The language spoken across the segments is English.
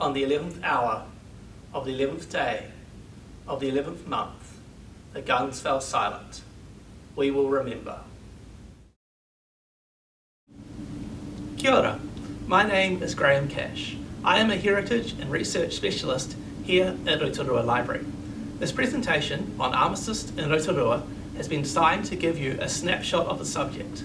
On the 11th hour of the 11th day of the 11th month, the guns fell silent. We will remember. Kia ora. My name is Graeme Cash. I am a heritage and research specialist here at Rotorua Library. This presentation on Armistice in Rotorua has been designed to give you a snapshot of the subject.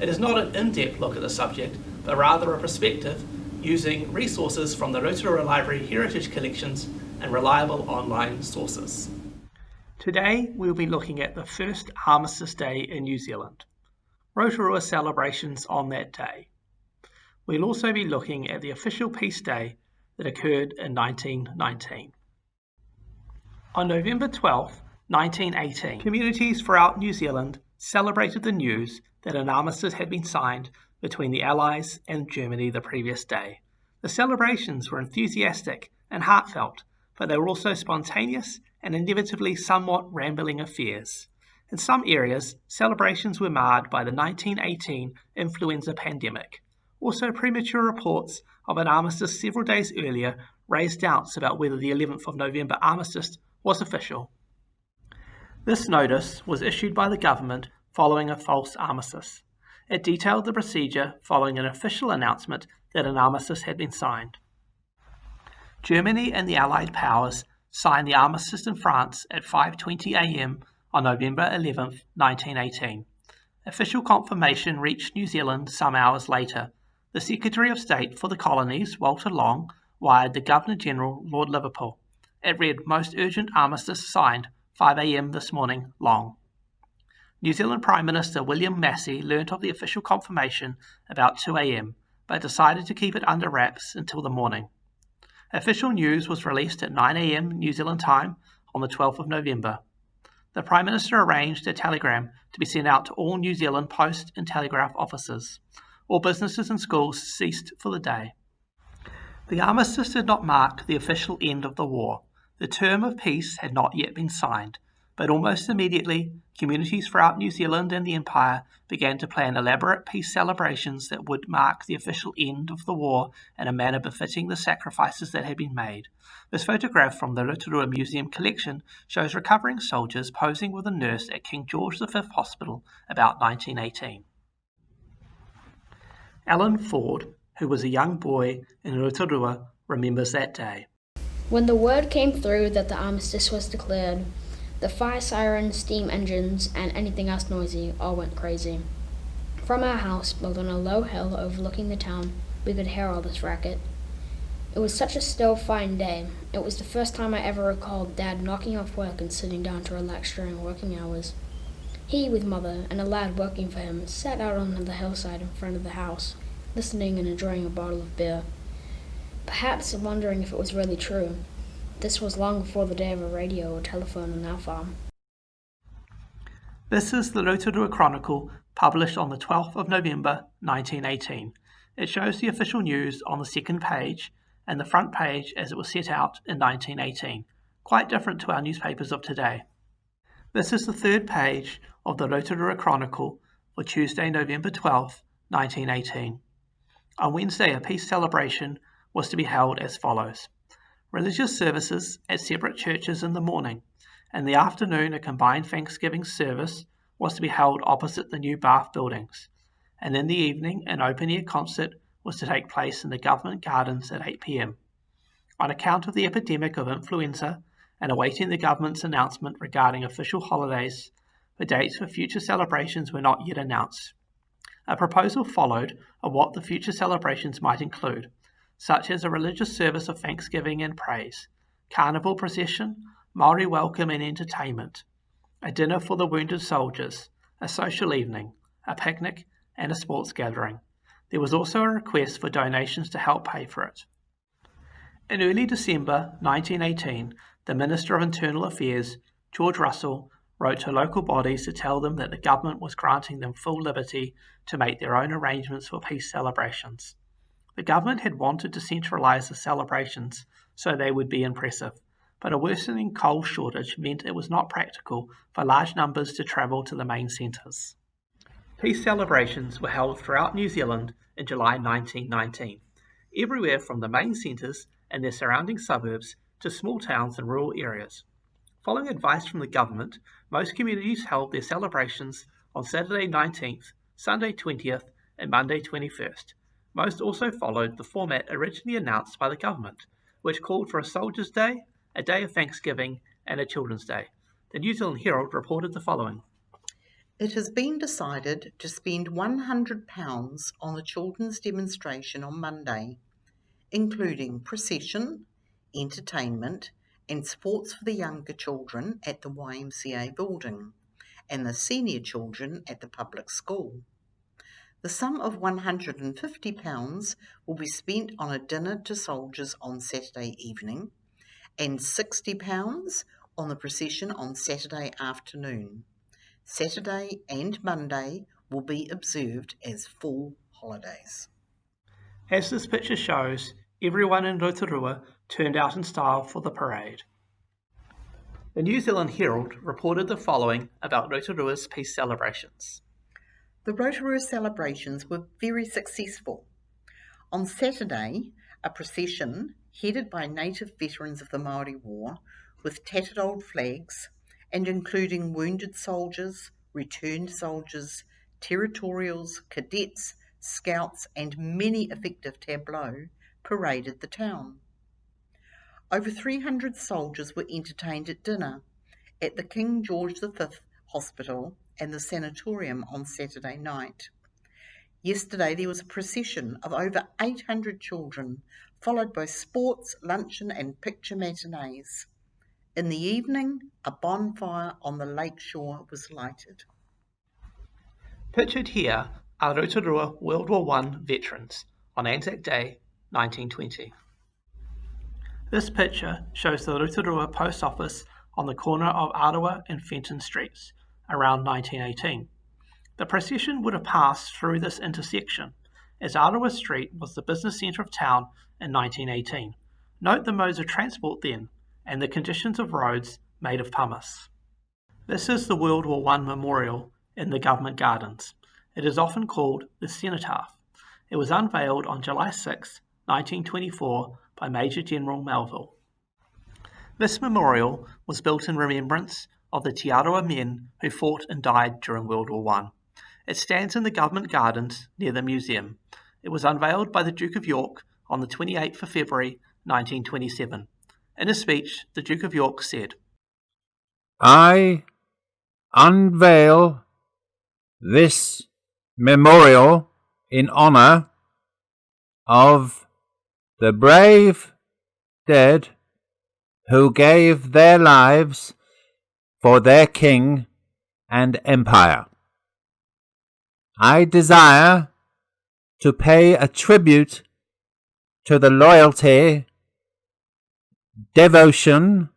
It is not an in-depth look at the subject, but rather a perspective using resources from the Rotorua Library heritage collections and reliable online sources. Today we'll be looking at the first Armistice Day in New Zealand, Rotorua celebrations on that day. We'll also be looking at the official Peace Day that occurred in 1919. On November 12, 1918, communities throughout New Zealand celebrated the news that an armistice had been signed between the Allies and Germany the previous day. The celebrations were enthusiastic and heartfelt, but they were also spontaneous and inevitably somewhat rambling affairs. In some areas, celebrations were marred by the 1918 influenza pandemic. Also, premature reports of an armistice several days earlier raised doubts about whether the 11th of November armistice was official. This notice was issued by the government following a false armistice. It detailed the procedure following an official announcement that an armistice had been signed. Germany and the Allied powers signed the armistice in France at 5:20 a.m. on November 11, 1918. Official confirmation reached New Zealand some hours later. The Secretary of State for the Colonies, Walter Long, wired the Governor-General, Lord Liverpool. It read, "Most urgent armistice signed, 5 a.m. this morning, Long." New Zealand Prime Minister William Massey learnt of the official confirmation about 2 a.m, but decided to keep it under wraps until the morning. Official news was released at 9 a.m. New Zealand time on the 12th of November. The Prime Minister arranged a telegram to be sent out to all New Zealand post and telegraph offices. All businesses and schools ceased for the day. The armistice did not mark the official end of the war. The term of peace had not yet been signed, but almost immediately, communities throughout New Zealand and the Empire began to plan elaborate peace celebrations that would mark the official end of the war in a manner befitting the sacrifices that had been made. This photograph from the Rotorua Museum collection shows recovering soldiers posing with a nurse at King George V Hospital about 1918. Alan Ford, who was a young boy in Rotorua, remembers that day. When the word came through that the armistice was declared, the fire sirens, steam engines, and anything else noisy all went crazy. From our house, built on a low hill overlooking the town, we could hear all this racket. It was such a still, fine day. It was the first time I ever recalled Dad knocking off work and sitting down to relax during working hours. He, with Mother and a lad working for him, sat out on the hillside in front of the house, listening and enjoying a bottle of beer, perhaps wondering if it was really true. This was long before the day of a radio or telephone on our farm. This is the Rotorua Chronicle, published on the 12th of November 1918. It shows the official news on the second page and the front page as it was set out in 1918, quite different to our newspapers of today. This is the third page of the Rotorua Chronicle for Tuesday, November 12, 1918. On Wednesday, a peace celebration was to be held as follows. Religious services at separate churches in the morning. In the afternoon, a combined Thanksgiving service was to be held opposite the new Bath buildings. And in the evening, an open-air concert was to take place in the government gardens at 8 p.m. On account of the epidemic of influenza and awaiting the government's announcement regarding official holidays, the dates for future celebrations were not yet announced. A proposal followed of what the future celebrations might include, such as a religious service of thanksgiving and praise, carnival procession, Mauri welcome and entertainment, a dinner for the wounded soldiers, a social evening, a picnic, and a sports gathering. There was also a request for donations to help pay for it. In early December 1918, the Minister of Internal Affairs, George Russell, wrote to local bodies to tell them that the government was granting them full liberty to make their own arrangements for peace celebrations. The government had wanted to centralise the celebrations so they would be impressive, but a worsening coal shortage meant it was not practical for large numbers to travel to the main centres. Peace celebrations were held throughout New Zealand in July 1919. Everywhere from the main centres and their surrounding suburbs to small towns and rural areas. Following advice from the government, most communities held their celebrations on Saturday 19th, Sunday 20th, and Monday 21st. Most also followed the format originally announced by the government, which called for a Soldiers' Day, a Day of Thanksgiving, and a Children's Day. The New Zealand Herald reported the following. It has been decided to spend £100 on the children's demonstration on Monday, including procession, entertainment, and sports for the younger children at the YMCA building and the senior children at the public school. The sum of £150 will be spent on a dinner to soldiers on Saturday evening and £60 on the procession on Saturday afternoon. Saturday and Monday will be observed as full holidays. As this picture shows, everyone in Rotorua turned out in style for the parade. The New Zealand Herald reported the following about Rotorua's peace celebrations. The Rotorua celebrations were very successful. On Saturday, a procession headed by native veterans of the Mauri War with tattered old flags and including wounded soldiers, returned soldiers, territorials, cadets, scouts and many effective tableaux paraded the town. Over 300 soldiers were entertained at dinner at the King George V Hospital and the sanatorium on Saturday night. Yesterday there was a procession of over 800 children, followed by sports, luncheon and picture matinees. In the evening, a bonfire on the lake shore was lighted. Pictured here are Rotorua World War I veterans on Anzac Day 1920. This picture shows the Rotorua post office on the corner of Arawa and Fenton Streets around 1918. The procession would have passed through this intersection, as Arawa Street was the business centre of town in 1918. Note the modes of transport then, and the conditions of roads made of pumice. This is the World War I memorial in the Government Gardens. It is often called the Cenotaph. It was unveiled on July 6, 1924 by Major General Melville. This memorial was built in remembrance of the Te Arawa men who fought and died during World War I. It stands in the Government Gardens near the museum. It was unveiled by the Duke of York on the 28th of February 1927. In a speech, the Duke of York said, "I unveil this memorial in honour of the brave dead who gave their lives for their king and empire. I desire to pay a tribute to the loyalty, devotion,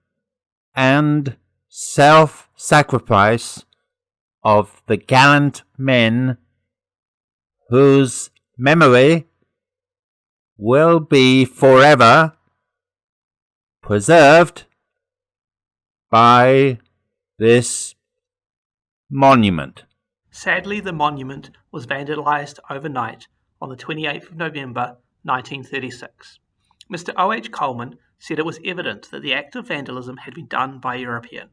and self-sacrifice of the gallant men whose memory will be forever preserved by this monument." Sadly, the monument was vandalised overnight on the 28th of November 1936. Mr. O.H. Coleman said it was evident that the act of vandalism had been done by a European,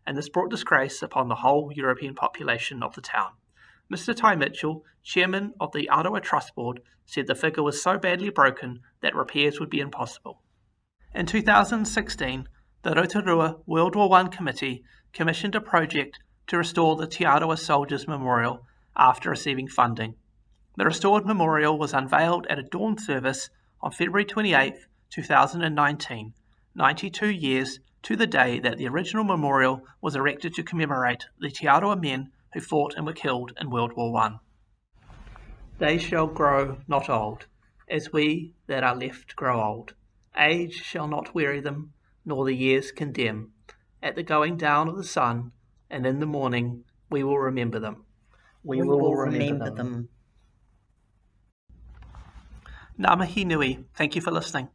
and this brought disgrace upon the whole European population of the town. Mr. Ty Mitchell, chairman of the Arawa Trust Board, said the figure was so badly broken that repairs would be impossible. In 2016, the Rotorua World War I Committee commissioned a project to restore the Te Arawa Soldiers Memorial after receiving funding. The restored memorial was unveiled at a dawn service on February 28, 2019, 92 years to the day that the original memorial was erected to commemorate the Te Arawa men who fought and were killed in World War I. They shall grow not old, as we that are left grow old. Age shall not weary them, nor the years condemn. At the going down of the sun, and in the morning, we will remember them. We will remember them. Ngā mihi nui. Thank you for listening.